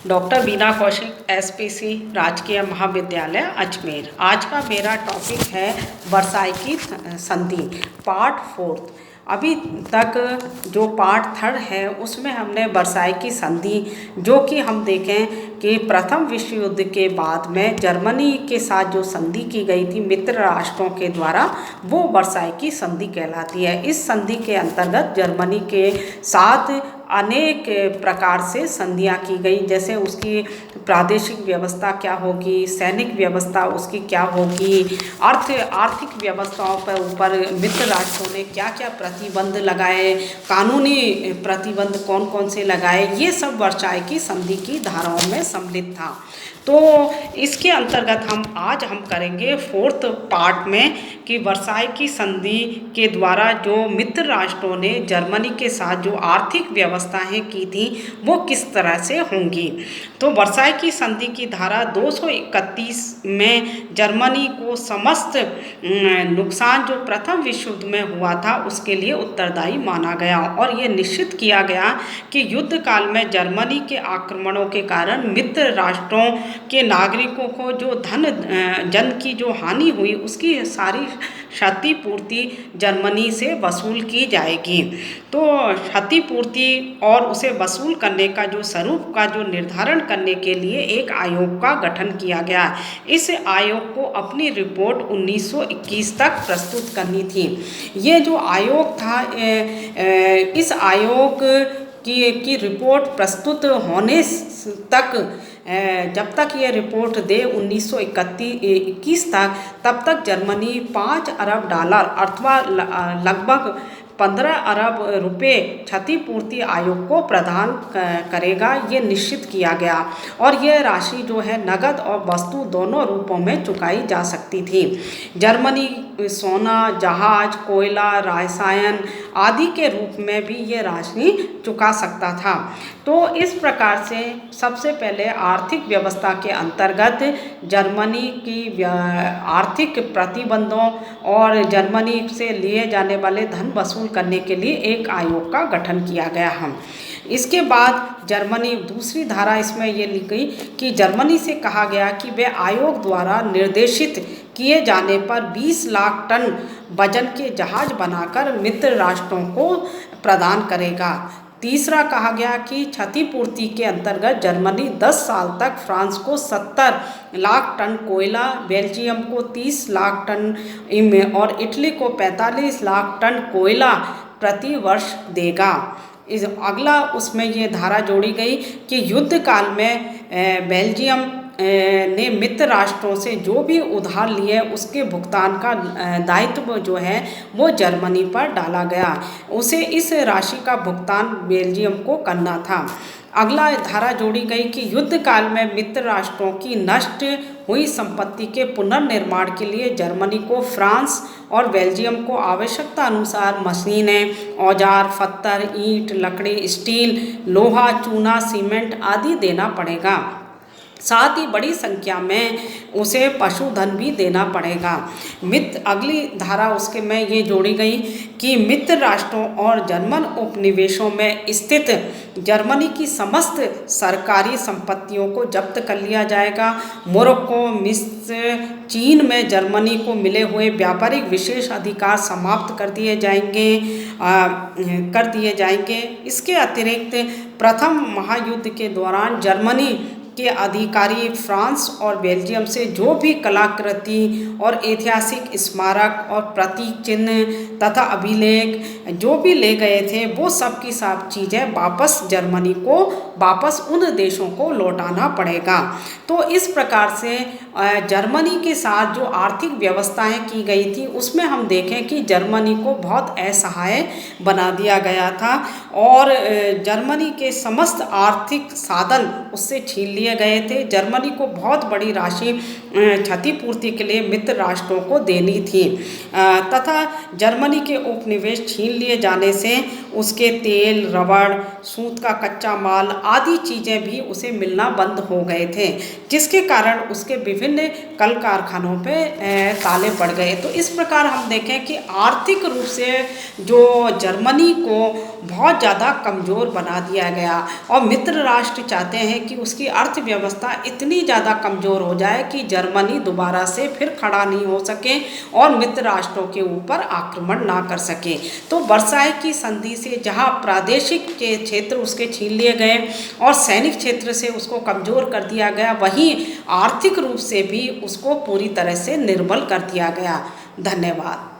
Doctor बीना Kaushik SPC राजकीय महाविद्यालय अजमेर। आज का मेरा टॉपिक है वर्साई की संधि पार्ट 4। अभी तक जो पार्ट 3 है उसमें हमने वर्साई की संधि, जो कि हम देखें कि प्रथम विश्व युद्ध के बाद में जर्मनी के साथ जो संधि की गई थी मित्र राष्ट्रों के द्वारा, वो वर्साई की संधि कहलाती है। इस संधि के अंतर्गत जर्मनी के साथ अनेक प्रकार से संधियाँ की गई, जैसे उसकी प्रादेशिक व्यवस्था क्या होगी, सैनिक व्यवस्था उसकी क्या होगी, आर्थिक व्यवस्थाओं पर ऊपर मित्र राष्ट्रों ने क्या क्या प्रतिबंध लगाए, कानूनी प्रतिबंध कौन कौन से लगाए, ये सब वर्साई की संधि की धाराओं में सम्मिलित था। तो इसके अंतर्गत हम करेंगे 4th पार्ट में कि वर्साई की संधि के द्वारा जो मित्र राष्ट्रों ने जर्मनी के साथ जो आर्थिक व्यवस्थाएं की थी वो किस तरह से होंगी। तो वर्साई की संधि की धारा 231 में जर्मनी को समस्त नुकसान जो प्रथम विश्व युद्ध में हुआ था उसके लिए उत्तरदायी माना गया, और ये निश्चित किया गया कि युद्ध काल में जर्मनी के आक्रमणों के कारण मित्र राष्ट्रों के नागरिकों को जो जन की जो हानि हुई उसकी सारी क्षतिपूर्ति जर्मनी से वसूल की जाएगी। तो क्षतिपूर्ति और उसे वसूल करने का जो स्वरूप का जो निर्धारण करने के लिए एक आयोग का गठन किया गया। इस आयोग को अपनी रिपोर्ट 1921 तक प्रस्तुत करनी थी। ये जो आयोग था, इस आयोग की रिपोर्ट प्रस्तुत होने तक, जब तक ये रिपोर्ट दे 1921 तक, तब तक जर्मनी $5 अरब अथवा लगभग 15 अरब रुपए क्षतिपूर्ति आयोग को प्रदान करेगा, ये निश्चित किया गया। और यह राशि जो है नगद और वस्तु दोनों रूपों में चुकाई जा सकती थी। जर्मनी सोना, जहाज, कोयला, रसायन आदि के रूप में भी ये राशि चुका सकता था। तो इस प्रकार से सबसे पहले आर्थिक व्यवस्था के अंतर्गत जर्मनी की आर्थिक प्रतिबंधों और जर्मनी से लिए जाने वाले धन वसूल करने के लिए एक आयोग का गठन किया गया। इसके बाद जर्मनी, दूसरी धारा इसमें ये लिखी गई कि जर्मनी से कहा गया कि वे आयोग द्वारा निर्देशित किए जाने पर 20 लाख टन वजन के जहाज बनाकर मित्र राष्ट्रों को प्रदान करेगा। तीसरा कहा गया कि क्षतिपूर्ति के अंतर्गत जर्मनी 10 साल तक फ्रांस को 70 लाख टन कोयला, बेल्जियम को 30 लाख टन और इटली को 45 लाख टन कोयला प्रति वर्ष देगा। अगला उसमें ये धारा जोड़ी गई कि युद्ध काल में बेल्जियम ने मित्र राष्ट्रों से जो भी उधार लिए उसके भुगतान का दायित्व जो है वो जर्मनी पर डाला गया। उसे इस राशि का भुगतान बेल्जियम को करना था। अगला धारा जोड़ी गई कि युद्ध काल में मित्र राष्ट्रों की नष्ट हुई संपत्ति के पुनर्निर्माण के लिए जर्मनी को फ्रांस और बेल्जियम को आवश्यकता अनुसार मशीनें, औजार, पत्थर, ईंट, लकड़ी, स्टील, लोहा, चूना, सीमेंट आदि देना पड़ेगा। साथ ही बड़ी संख्या में उसे पशुधन भी देना पड़ेगा। अगली धारा उसके में ये जोड़ी गई कि मित्र राष्ट्रों और जर्मन उपनिवेशों में स्थित जर्मनी की समस्त सरकारी संपत्तियों को जब्त कर लिया जाएगा। मोरक्को, मिस्र, चीन में जर्मनी को मिले हुए व्यापारिक विशेष अधिकार समाप्त कर दिए जाएंगे। इसके अतिरिक्त प्रथम महायुद्ध के दौरान जर्मनी के अधिकारी फ्रांस और बेल्जियम से जो भी कलाकृति और ऐतिहासिक स्मारक और प्रतीक चिन्ह तथा अभिलेख जो भी ले गए थे वो सब की सब चीज़ें वापस जर्मनी को, वापस उन देशों को लौटाना पड़ेगा। तो इस प्रकार से जर्मनी के साथ जो आर्थिक व्यवस्थाएं की गई थी उसमें हम देखें कि जर्मनी को बहुत असहाय बना दिया गया था और जर्मनी के समस्त आर्थिक साधन उससे छीन लिए गए थे। जर्मनी को बहुत बड़ी राशि क्षतिपूर्ति के लिए मित्र राष्ट्रों को देनी थी तथा जर्मनी के उपनिवेश छीन लिए जाने से उसके तेल, रबड़, सूत का कच्चा माल आदि चीज़ें भी उसे मिलना बंद हो गए थे, जिसके कारण उसके विभिन्न विभिन्न कल कारखानों पे ताले पड़ गए। तो इस प्रकार हम देखें कि आर्थिक रूप से जो जर्मनी को बहुत ज़्यादा कमज़ोर बना दिया गया और मित्र राष्ट्र चाहते हैं कि उसकी अर्थव्यवस्था इतनी ज़्यादा कमज़ोर हो जाए कि जर्मनी दोबारा से फिर खड़ा नहीं हो सके और मित्र राष्ट्रों के ऊपर आक्रमण ना कर सके। तो वर्साई की संधि से जहाँ प्रादेशिक के क्षेत्र उसके छीन लिए गए और सैनिक क्षेत्र से उसको कमज़ोर कर दिया गया, वहीं आर्थिक रूप से भी उसको पूरी तरह से निर्बल कर दिया गया। धन्यवाद।